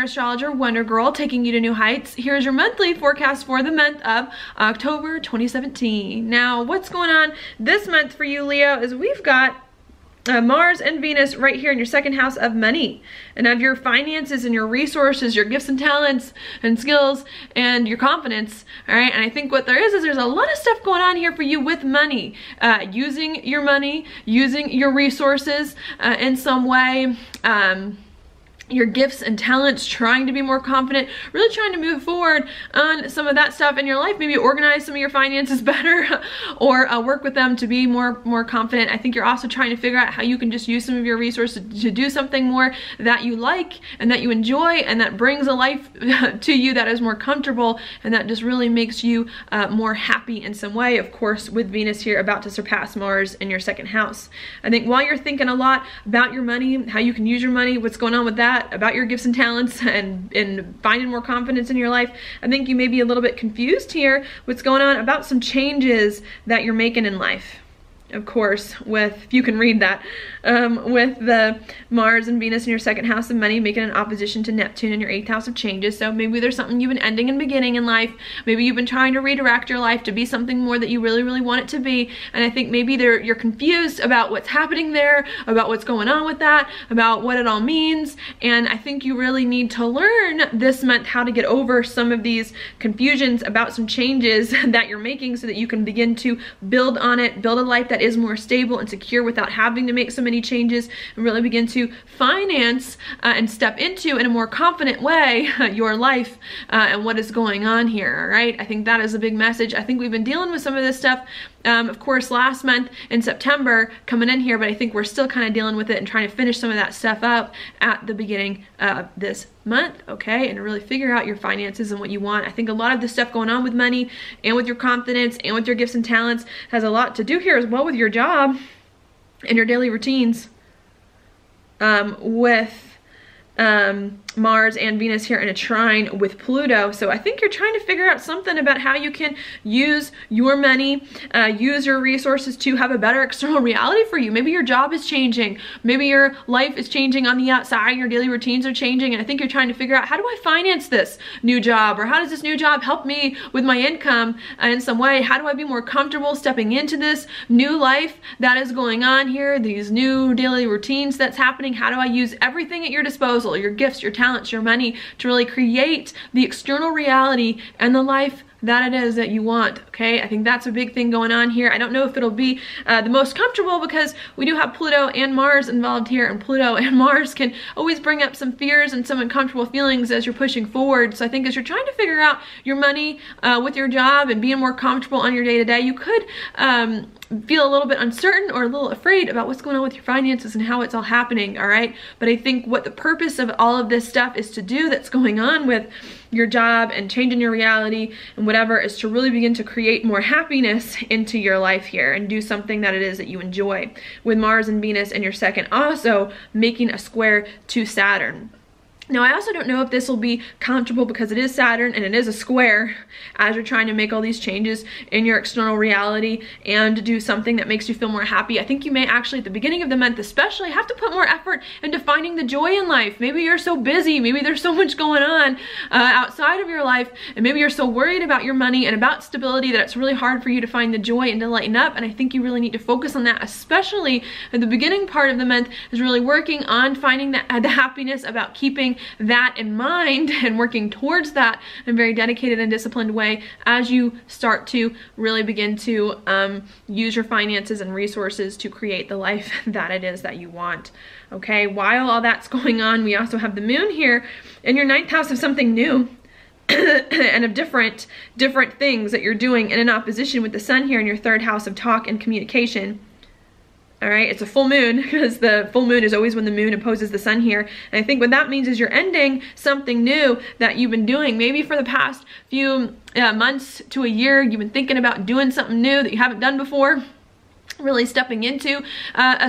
your astrologer, Wonder Girl, taking you to new heights. Here's your monthly forecast for the month of October 2017. Now, what's going on this month for you, Leo, is we've got Mars and Venus right here in your second house of money and of your finances and your resources, your gifts and talents and skills and your confidence. All right. And I think what there is there's a lot of stuff going on here for you with money, using your money, using your resources in some way. Your gifts and talents, trying to be more confident, really trying to move forward on some of that stuff in your life. Maybe organize some of your finances better or work with them to be more confident. I think you're also trying to figure out how you can just use some of your resources to do something more that you like and that you enjoy and that brings a life to you that is more comfortable and that just really makes you more happy in some way. Of course, with Venus here about to surpass Mars in your second house. I think while you're thinking a lot about your money, how you can use your money, what's going on with that, about your gifts and talents and finding more confidence in your life, I think you may be a little bit confused here what's going on about some changes that you're making in life. Of course, if you can read that, with the Mars and Venus in your second house of money making an opposition to Neptune in your 8th house of changes. So maybe there's something you've been ending and beginning in life. Maybe you've been trying to redirect your life to be something more that you really, really want it to be. And I think maybe you're confused about what's happening there, about what's going on with that, about what it all means. And I think you really need to learn this month how to get over some of these confusions about some changes that you're making so that you can begin to build on it, build a life that is more stable and secure without having to make so many changes, and really begin to finance and step into in a more confident way your life and what is going on here. All right, I think that is a big message. I think we've been dealing with some of this stuff of course last month in September coming in here, but I think we're still kind of dealing with it and trying to finish some of that stuff up at the beginning of this month, okay? And to really figure out your finances and what you want. I think a lot of the stuff going on with money and with your confidence and with your gifts and talents has a lot to do here as well with your job and your daily routines, with Mars and Venus here in a trine with Pluto. So I think you're trying to figure out something about how you can use your money, use your resources to have a better external reality for you. Maybe your job is changing. Maybe your life is changing on the outside. Your daily routines are changing. And I think you're trying to figure out, how do I finance this new job? Or how does this new job help me with my income in some way? How do I be more comfortable stepping into this new life that is going on here? These new daily routines that's happening. How do I use everything at your disposal, your gifts, your talents, your money, to really create the external reality and the life that it is that you want, okay? I think that's a big thing going on here. I don't know if it'll be the most comfortable because we do have Pluto and Mars involved here, and Pluto and Mars can always bring up some fears and some uncomfortable feelings as you're pushing forward. So I think as you're trying to figure out your money with your job and being more comfortable on your day-to-day, you could feel a little bit uncertain or a little afraid about what's going on with your finances and how it's all happening, all right? But I think what the purpose of all of this stuff is to do that's going on with your job and changing your reality and whatever is to really begin to create more happiness into your life here and do something that it is that you enjoy. With Mars and Venus in your second, also making a square to Saturn. Now, I also don't know if this will be comfortable because it is Saturn and it is a square as you're trying to make all these changes in your external reality and do something that makes you feel more happy. I think you may actually, at the beginning of the month especially, have to put more effort into finding the joy in life. Maybe you're so busy, maybe there's so much going on outside of your life, and maybe you're so worried about your money and about stability that it's really hard for you to find the joy and to lighten up. And I think you really need to focus on that, especially at the beginning part of the month, is really working on finding the happiness, about keeping that in mind and working towards that in a very dedicated and disciplined way as you start to really begin to use your finances and resources to create the life that it is that you want. Okay, while all that's going on, we also have the moon here in your 9th house of something new and of different things that you're doing, in an opposition with the sun here in your 3rd house of talk and communication. All right, it's a full moon because the full moon is always when the moon opposes the sun here. And I think what that means is you're ending something new that you've been doing. Maybe for the past few months to a year, you've been thinking about doing something new that you haven't done before. really stepping into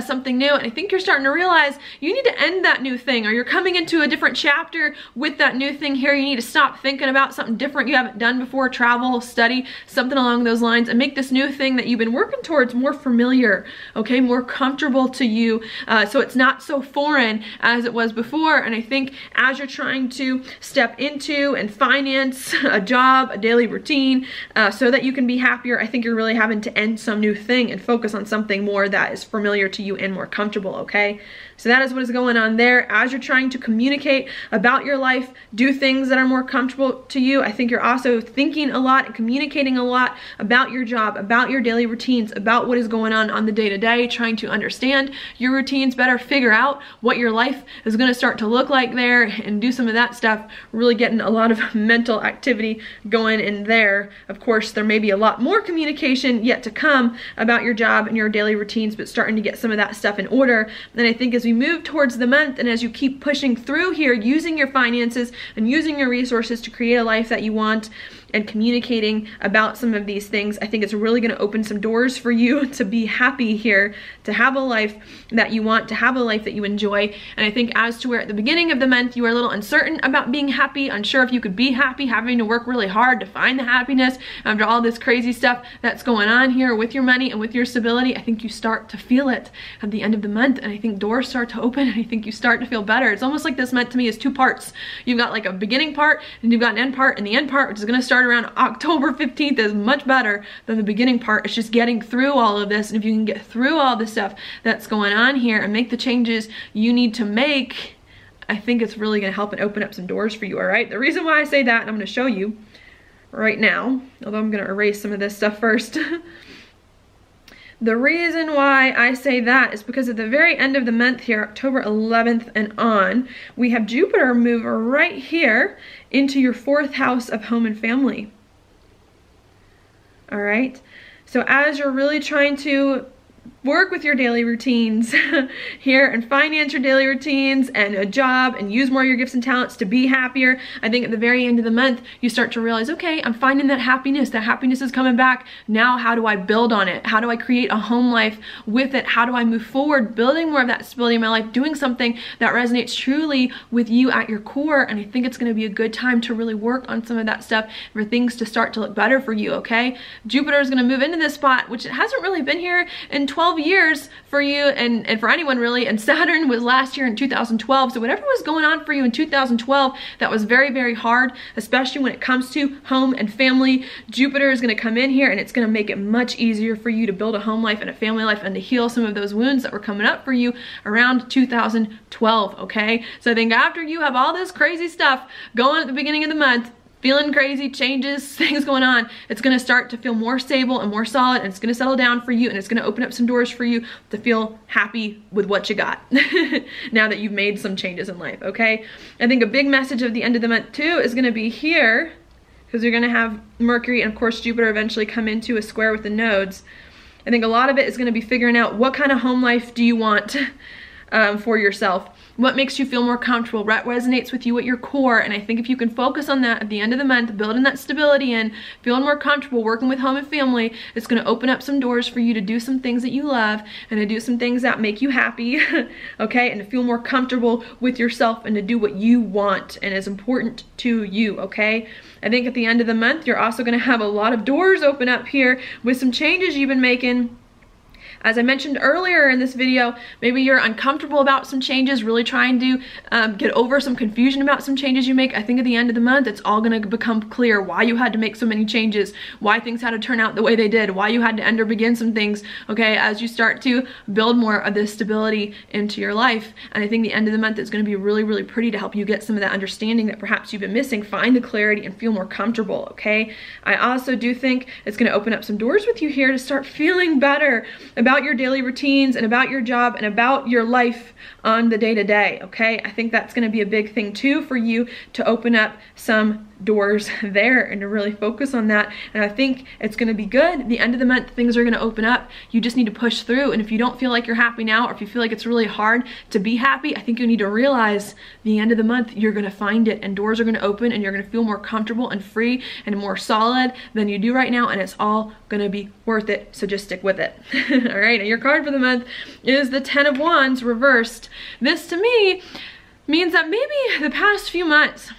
something new. And I think you're starting to realize you need to end that new thing, or you're coming into a different chapter with that new thing here. You need to stop thinking about something different you haven't done before, travel, study, something along those lines, and make this new thing that you've been working towards more familiar, okay, more comfortable to you, so it's not so foreign as it was before. And I think as you're trying to step into and finance a job, a daily routine, so that you can be happier, I think you're really having to end some new thing and focus on something more that is familiar to you and more comfortable, okay? So that is what is going on there. As you're trying to communicate about your life, do things that are more comfortable to you, I think you're also thinking a lot and communicating a lot about your job, about your daily routines, about what is going on the day-to-day, trying to understand your routines better, figure out what your life is going to start to look like there, and do some of that stuff, really getting a lot of mental activity going in there. Of course, there may be a lot more communication yet to come about your job and your daily routines, but starting to get some of that stuff in order. And I think as we move towards the month, and as you keep pushing through here, using your finances and using your resources to create a life that you want, and communicating about some of these things, I think it's really going to open some doors for you to be happy here, to have a life that you want, to have a life that you enjoy. And I think as to where at the beginning of the month you were a little uncertain about being happy, unsure if you could be happy, having to work really hard to find the happiness after all this crazy stuff that's going on here with your money and with your stability, I think you start to feel it at the end of the month, and I think doors start to open, and I think you start to feel better. It's almost like this month to me is two parts. You've got like a beginning part, and you've got an end part, and the end part, which is going to start around October 15th, is much better than the beginning part. It's just getting through all of this, and if you can get through all this stuff that's going on here and make the changes you need to make, I think it's really going to help and open up some doors for you, all right? The reason why I say that, and I'm going to show you right now, although I'm going to erase some of this stuff first. The reason why I say that is because at the very end of the month here, October 11th and on, we have Jupiter move right here into your 4th house of home and family. All right, so as you're really trying to work with your daily routines here and finance your daily routines and a job and use more of your gifts and talents to be happier, I think at the very end of the month you start to realize, okay, I'm finding that happiness is coming back. Now how do I build on it? How do I create a home life with it? How do I move forward, building more of that stability in my life, doing something that resonates truly with you at your core? And I think it's going to be a good time to really work on some of that stuff for things to start to look better for you, okay? Jupiter is going to move into this spot, which it hasn't really been here in 12 years for you and for anyone really, and Saturn was last year in 2012. So whatever was going on for you in 2012 that was very, very hard, especially when it comes to home and family, Jupiter is going to come in here and it's going to make it much easier for you to build a home life and a family life and to heal some of those wounds that were coming up for you around 2012, okay? So I think after you have all this crazy stuff going at the beginning of the month, feeling crazy, changes, things going on, it's going to start to feel more stable and more solid, and it's going to settle down for you, and it's going to open up some doors for you to feel happy with what you got now that you've made some changes in life, okay? I think a big message at the end of the month too is going to be here, because you're going to have Mercury and of course Jupiter eventually come into a square with the nodes. I think a lot of it is going to be figuring out what kind of home life do you want for yourself. What makes you feel more comfortable, what resonates with you at your core, and I think if you can focus on that at the end of the month, building that stability in, feeling more comfortable working with home and family, it's going to open up some doors for you to do some things that you love and to do some things that make you happy, okay, and to feel more comfortable with yourself and to do what you want and is important to you, okay? I think at the end of the month, you're also going to have a lot of doors open up here with some changes you've been making. As I mentioned earlier in this video, maybe you're uncomfortable about some changes, really trying to get over some confusion about some changes you make. I think at the end of the month, it's all going to become clear why you had to make so many changes, why things had to turn out the way they did, why you had to end or begin some things, okay, as you start to build more of this stability into your life. And I think the end of the month is going to be really, really pretty to help you get some of that understanding that perhaps you've been missing, find the clarity and feel more comfortable, okay? I also do think it's going to open up some doors with you here to start feeling better about your daily routines and about your job and about your life on the day-to-day, okay? I think that's going to be a big thing too for you to open up some doors there and to really focus on that. And I think it's gonna be good. At the end of the month, things are gonna open up. You just need to push through. And if you don't feel like you're happy now, or if you feel like it's really hard to be happy, I think you need to realize the end of the month, you're gonna find it and doors are gonna open and you're gonna feel more comfortable and free and more solid than you do right now. And it's all gonna be worth it. So just stick with it. All right, and your card for the month is the 10 of Wands reversed. This to me means that maybe the past few months,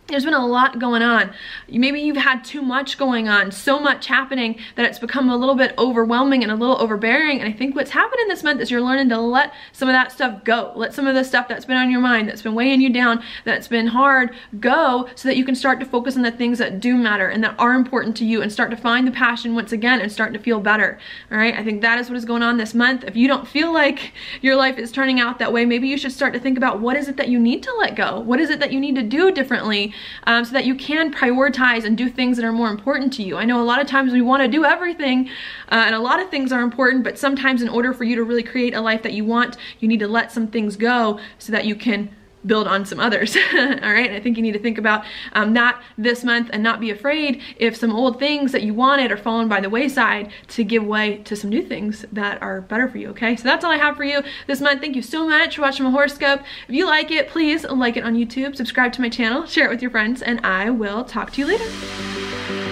there's been a lot going on. Maybe you've had too much going on, so much happening that it's become a little bit overwhelming and a little overbearing. And I think what's happening this month is you're learning to let some of that stuff go. Let some of the stuff that's been on your mind, that's been weighing you down, that's been hard, go, so that you can start to focus on the things that do matter and that are important to you, and start to find the passion once again and start to feel better. All right, I think that is what is going on this month. If you don't feel like your life is turning out that way, maybe you should start to think about what is it that you need to let go? What is it that you need to do differently? So that you can prioritize and do things that are more important to you. I know a lot of times we want to do everything, and a lot of things are important, but sometimes in order for you to really create a life that you want, you need to let some things go so that you can build on some others. All right, and I think you need to think about that this month and not be afraid if some old things that you wanted are falling by the wayside, to give way to some new things that are better for you. Okay, so that's all I have for you this month. Thank you so much for watching my horoscope. If you like it, please like it on YouTube, subscribe to my channel, share it with your friends, and I will talk to you later.